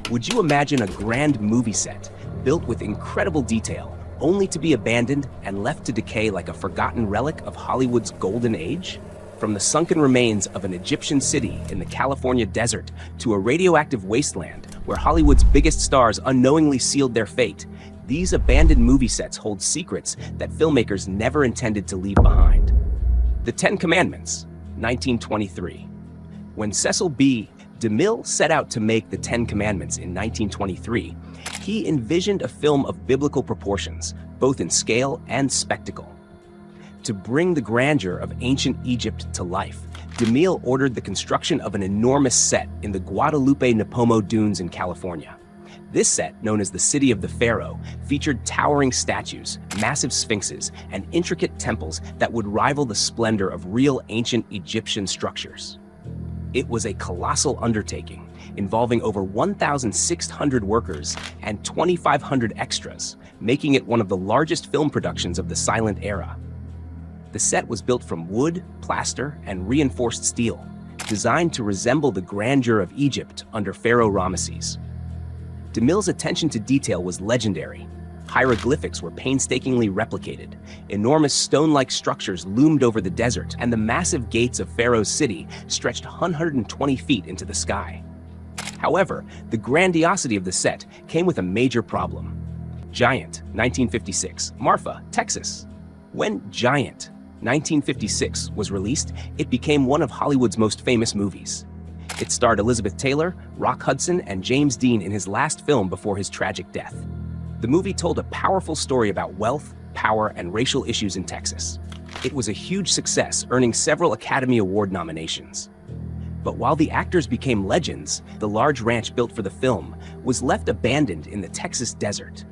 Would you imagine a grand movie set built with incredible detail, only to be abandoned and left to decay like a forgotten relic of Hollywood's golden age? From the sunken remains of an Egyptian city in the California desert to a radioactive wasteland where Hollywood's biggest stars unknowingly sealed their fate, these abandoned movie sets hold secrets that filmmakers never intended to leave behind. The Ten Commandments, 1923. When Cecil B. DeMille set out to make the Ten Commandments in 1923, he envisioned a film of biblical proportions, both in scale and spectacle. To bring the grandeur of ancient Egypt to life, DeMille ordered the construction of an enormous set in the Guadalupe Nipomo Dunes in California. This set, known as the City of the Pharaoh, featured towering statues, massive sphinxes, and intricate temples that would rival the splendor of real ancient Egyptian structures. It was a colossal undertaking, involving over 1,600 workers and 2,500 extras, making it one of the largest film productions of the silent era. The set was built from wood, plaster, and reinforced steel, designed to resemble the grandeur of Egypt under Pharaoh Ramesses. DeMille's attention to detail was legendary. Hieroglyphics were painstakingly replicated, enormous stone-like structures loomed over the desert, and the massive gates of Pharaoh's city stretched 120 feet into the sky. However, the grandiosity of the set came with a major problem. Giant, 1956, Marfa, Texas. When Giant, 1956, was released, it became one of Hollywood's most famous movies. It starred Elizabeth Taylor, Rock Hudson, and James Dean in his last film before his tragic death. The movie told a powerful story about wealth, power, and racial issues in Texas. It was a huge success, earning several Academy Award nominations. But while the actors became legends, the large ranch built for the film was left abandoned in the Texas desert.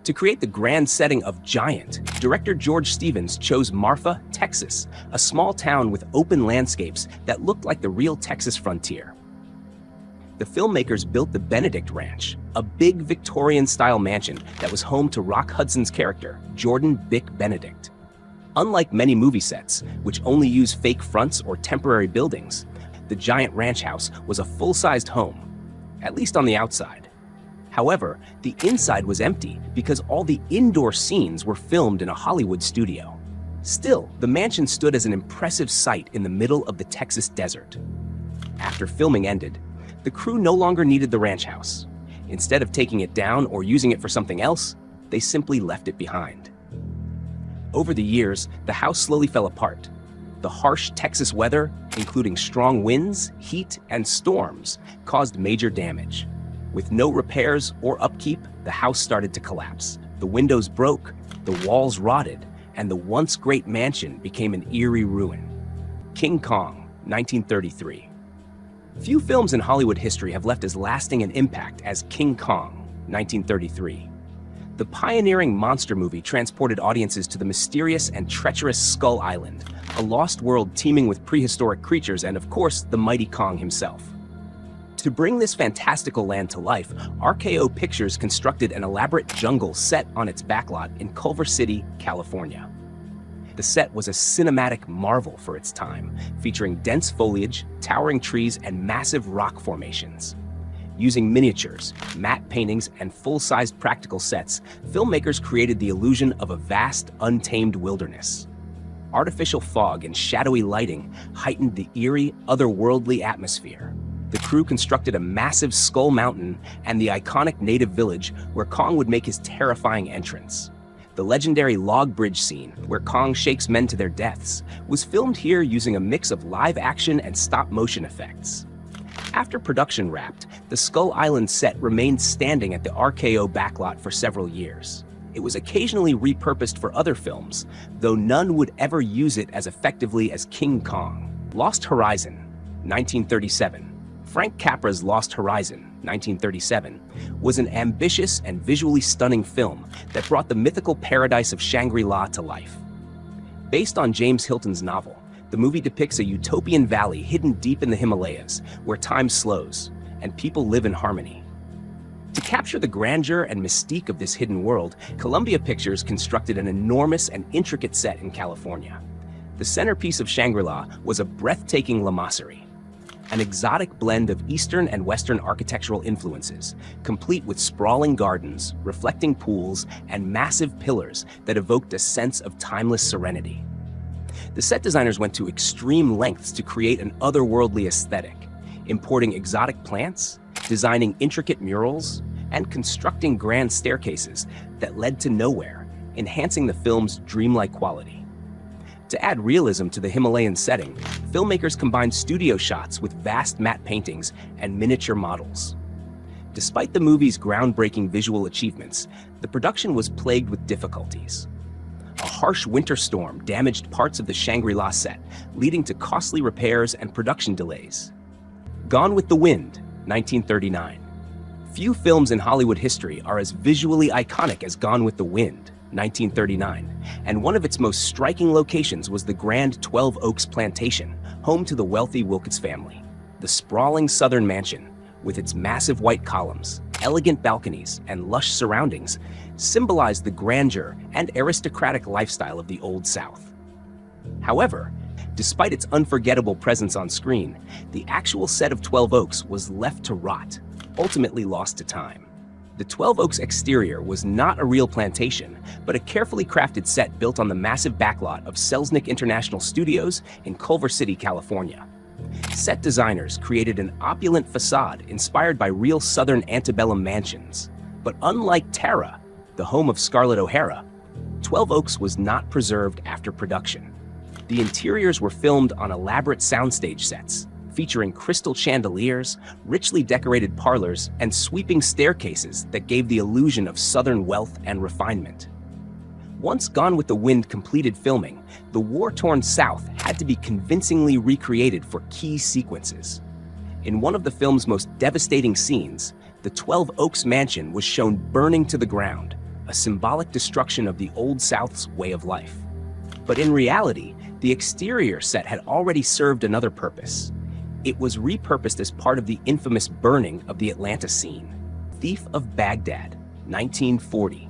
To create the grand setting of Giant, director George Stevens chose Marfa, Texas, a small town with open landscapes that looked like the real Texas frontier. The filmmakers built the Benedict Ranch, a big Victorian-style mansion that was home to Rock Hudson's character, Jordan Bick Benedict. Unlike many movie sets, which only use fake fronts or temporary buildings, the Giant Ranch house was a full-sized home, at least on the outside. However, the inside was empty because all the indoor scenes were filmed in a Hollywood studio. Still, the mansion stood as an impressive sight in the middle of the Texas desert. After filming ended, the crew no longer needed the ranch house. Instead of taking it down or using it for something else, they simply left it behind. Over the years, the house slowly fell apart. The harsh Texas weather, including strong winds, heat, and storms, caused major damage. With no repairs or upkeep, the house started to collapse. The windows broke, the walls rotted, and the once great mansion became an eerie ruin. King Kong, 1933. Few films in Hollywood history have left as lasting an impact as King Kong, 1933. The pioneering monster movie transported audiences to the mysterious and treacherous Skull Island, a lost world teeming with prehistoric creatures and, of course, the mighty Kong himself. To bring this fantastical land to life, RKO Pictures constructed an elaborate jungle set on its backlot in Culver City, California. The set was a cinematic marvel for its time, featuring dense foliage, towering trees, and massive rock formations. Using miniatures, matte paintings, and full-sized practical sets, filmmakers created the illusion of a vast, untamed wilderness. Artificial fog and shadowy lighting heightened the eerie, otherworldly atmosphere. The crew constructed a massive Skull Mountain and the iconic native village where Kong would make his terrifying entrance. The legendary log bridge scene, where Kong shakes men to their deaths, was filmed here using a mix of live action and stop-motion effects. After production wrapped, the Skull Island set remained standing at the RKO backlot for several years. It was occasionally repurposed for other films, though none would ever use it as effectively as King Kong. Lost Horizon, 1937. Frank Capra's Lost Horizon, 1937, was an ambitious and visually stunning film that brought the mythical paradise of Shangri-La to life. Based on James Hilton's novel, the movie depicts a utopian valley hidden deep in the Himalayas, where time slows and people live in harmony. To capture the grandeur and mystique of this hidden world, Columbia Pictures constructed an enormous and intricate set in California. The centerpiece of Shangri-La was a breathtaking lamasery. an exotic blend of Eastern and Western architectural influences, complete with sprawling gardens, reflecting pools, and massive pillars that evoked a sense of timeless serenity. The set designers went to extreme lengths to create an otherworldly aesthetic, importing exotic plants, designing intricate murals, and constructing grand staircases that led to nowhere, enhancing the film's dreamlike quality. To add realism to the Himalayan setting, filmmakers combined studio shots with vast matte paintings and miniature models. Despite the movie's groundbreaking visual achievements, the production was plagued with difficulties. A harsh winter storm damaged parts of the Shangri-La set, leading to costly repairs and production delays. Gone with the Wind, 1939. Few films in Hollywood history are as visually iconic as Gone with the Wind, 1939, and one of its most striking locations was the Grand 12 Oaks Plantation, home to the wealthy Wilkes family. The sprawling southern mansion, with its massive white columns, elegant balconies, and lush surroundings, symbolized the grandeur and aristocratic lifestyle of the Old South. However, despite its unforgettable presence on screen, the actual set of 12 Oaks was left to rot, ultimately lost to time. The 12 Oaks exterior was not a real plantation, but a carefully crafted set built on the massive backlot of Selznick International Studios in Culver City, California. Set designers created an opulent facade inspired by real Southern antebellum mansions. But unlike Tara, the home of Scarlett O'Hara, 12 Oaks was not preserved after production. The interiors were filmed on elaborate soundstage sets, featuring crystal chandeliers, richly decorated parlors, and sweeping staircases that gave the illusion of Southern wealth and refinement. Once Gone with the Wind completed filming, the war-torn South had to be convincingly recreated for key sequences. In one of the film's most devastating scenes, the 12 Oaks mansion was shown burning to the ground, a symbolic destruction of the Old South's way of life. But in reality, the exterior set had already served another purpose. It was repurposed as part of the infamous burning of the Atlanta scene. Thief of Baghdad, 1940.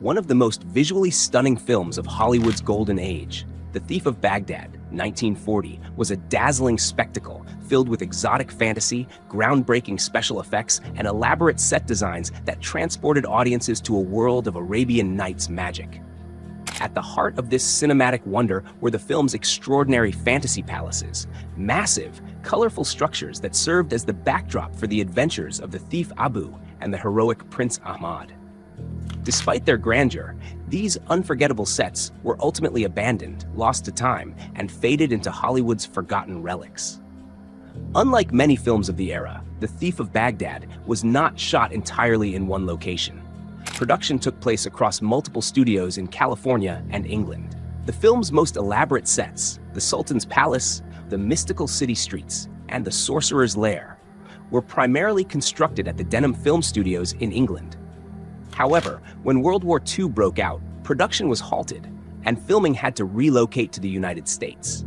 One of the most visually stunning films of Hollywood's golden age, The Thief of Baghdad, 1940, was a dazzling spectacle filled with exotic fantasy, groundbreaking special effects, and elaborate set designs that transported audiences to a world of Arabian Nights magic. At the heart of this cinematic wonder were the film's extraordinary fantasy palaces, massive, colorful structures that served as the backdrop for the adventures of the thief Abu and the heroic Prince Ahmad. Despite their grandeur, these unforgettable sets were ultimately abandoned, lost to time, and faded into Hollywood's forgotten relics. Unlike many films of the era, The Thief of Baghdad was not shot entirely in one location. Production took place across multiple studios in California and England. The film's most elaborate sets, the Sultan's Palace, the mystical city streets, and the Sorcerer's Lair, were primarily constructed at the Denham Film Studios in England. However, when World War II broke out, production was halted, and filming had to relocate to the United States.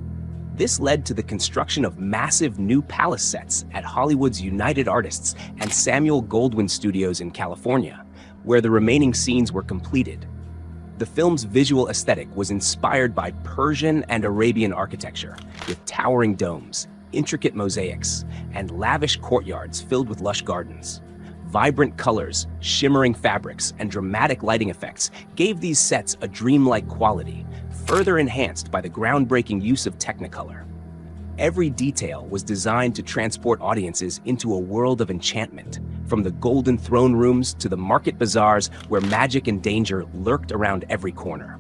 This led to the construction of massive new palace sets at Hollywood's United Artists and Samuel Goldwyn Studios in California, where the remaining scenes were completed. The film's visual aesthetic was inspired by Persian and Arabian architecture, with towering domes, intricate mosaics, and lavish courtyards filled with lush gardens. Vibrant colors, shimmering fabrics, and dramatic lighting effects gave these sets a dreamlike quality, further enhanced by the groundbreaking use of Technicolor. Every detail was designed to transport audiences into a world of enchantment, from the golden throne rooms to the market bazaars where magic and danger lurked around every corner.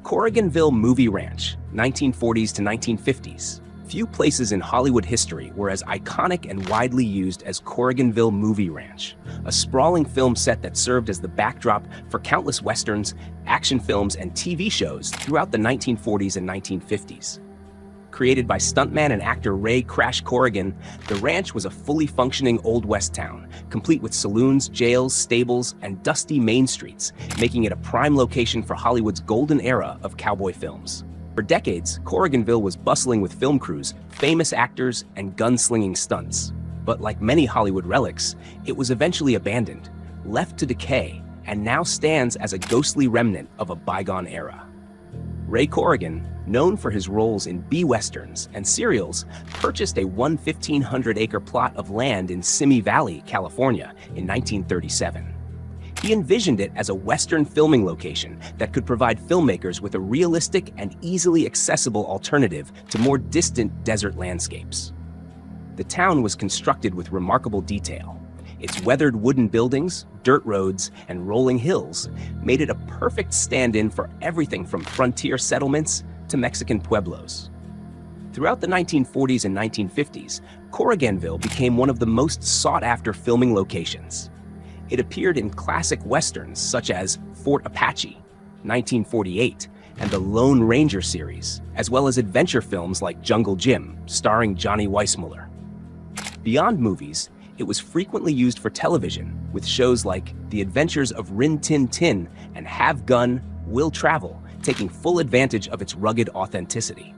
Corriganville Movie Ranch, 1940s to 1950s. Few places in Hollywood history were as iconic and widely used as Corriganville Movie Ranch, a sprawling film set that served as the backdrop for countless westerns, action films, and TV shows throughout the 1940s and 1950s. Created by stuntman and actor Ray Crash Corrigan, the ranch was a fully functioning Old West town, complete with saloons, jails, stables, and dusty main streets, making it a prime location for Hollywood's golden era of cowboy films. For decades, Corriganville was bustling with film crews, famous actors, and gunslinging stunts. But like many Hollywood relics, it was eventually abandoned, left to decay, and now stands as a ghostly remnant of a bygone era. Ray Corrigan, known for his roles in B-westerns and serials, purchased a 1,500-acre plot of land in Simi Valley, California in 1937. He envisioned it as a Western filming location that could provide filmmakers with a realistic and easily accessible alternative to more distant desert landscapes. The town was constructed with remarkable detail. Its weathered wooden buildings, dirt roads, and rolling hills made it a perfect stand-in for everything from frontier settlements to Mexican pueblos. Throughout the 1940s and 1950s, Corriganville became one of the most sought-after filming locations. It appeared in classic westerns such as Fort Apache, 1948, and the Lone Ranger series, as well as adventure films like Jungle Jim, starring Johnny Weissmuller. Beyond movies, it was frequently used for television, with shows like The Adventures of Rin Tin Tin and Have Gun, Will Travel, taking full advantage of its rugged authenticity.